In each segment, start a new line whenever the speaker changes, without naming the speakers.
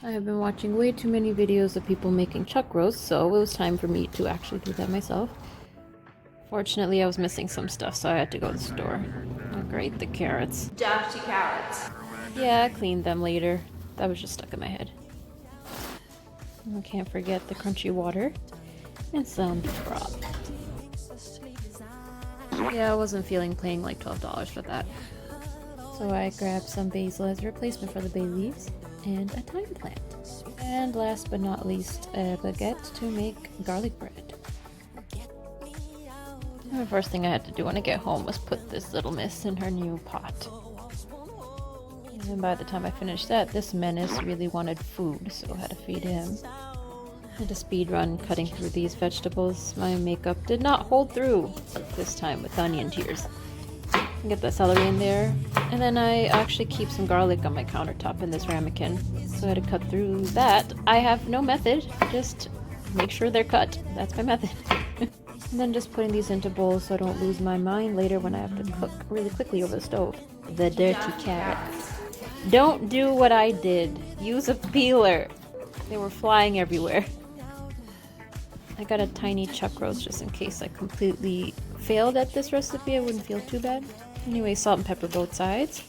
I have been watching way too many videos of people making chuck roast, so it was time for me to actually do that myself. Fortunately, I was missing some stuff, so I had to go to the store. Oh, great, the carrots.
Dusty carrots.
Yeah, I cleaned them later. That was just stuck in my head. I can't forget the crunchy water and some broth. Yeah, I wasn't feeling paying like $12 for that. So I grabbed some basil as a replacement for the bay leaves and a thyme plant. And last but not least, a baguette to make garlic bread. And the first thing I had to do when I get home was put this little miss in her new pot. And by the time I finished that, this menace really wanted food, so I had to feed him. I had a speed run cutting through these vegetables. My makeup did not hold through this time with onion tears. Get the celery in there, and then I actually keep some garlic on my countertop in this ramekin, so I had to cut through that. I have no method, just make sure they're cut. That's my method. And then just putting these into bowls so I don't lose my mind later when I have to cook really quickly over the stove. The dirty carrots. Don't do what I did. Use a peeler. They were flying everywhere. I got a tiny chuck roast just in case I completely failed at this recipe. I wouldn't feel too bad. Anyway, salt and pepper both sides.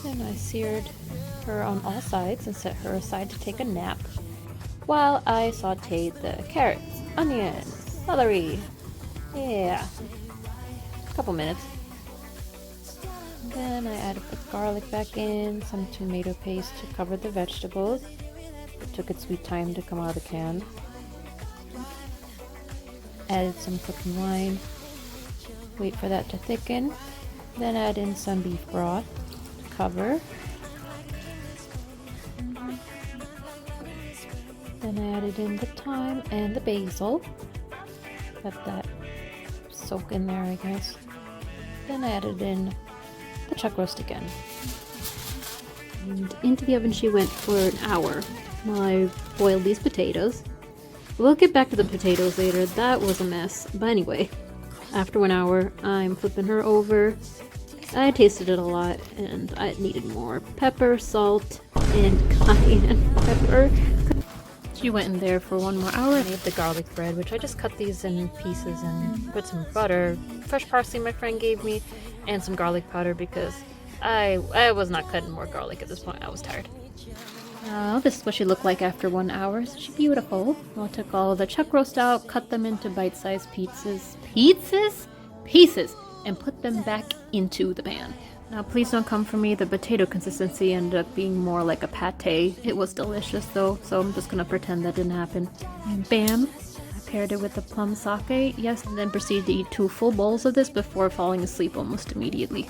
Then I seared her on all sides and set her aside to take a nap while I sauteed the carrots, onions, celery. Yeah, a couple minutes. Then I added the garlic back in, some tomato paste to cover the vegetables. It took its sweet time to come out of the can. Added some cooking wine. Wait for that to thicken. Then add in some beef broth to cover. Then I added in the thyme and the basil. Let that soak in there, I guess. Then I added in the chuck roast again. And into the oven she went for an hour while I boiled these potatoes. We'll get back to the potatoes later. That was a mess. But anyway, after 1 hour, I'm flipping her over. I tasted it a lot, and I needed more pepper, salt, and cayenne pepper. She went in there for 1 more hour. I made the garlic bread, which I just cut these in pieces and put some butter, fresh parsley my friend gave me, and some garlic powder because I was not cutting more garlic at this point. I was tired. This is what she looked like after 1 hour. Isn't she beautiful? Well, I took all the chuck roast out, cut them into bite-sized pieces, and put them back into the pan. Now, please don't come for me. The potato consistency ended up being more like a pate. It was delicious, though, so I'm just gonna pretend that didn't happen. And bam! I paired it with the plum sake, yes, and then proceeded to eat 2 full bowls of this before falling asleep almost immediately.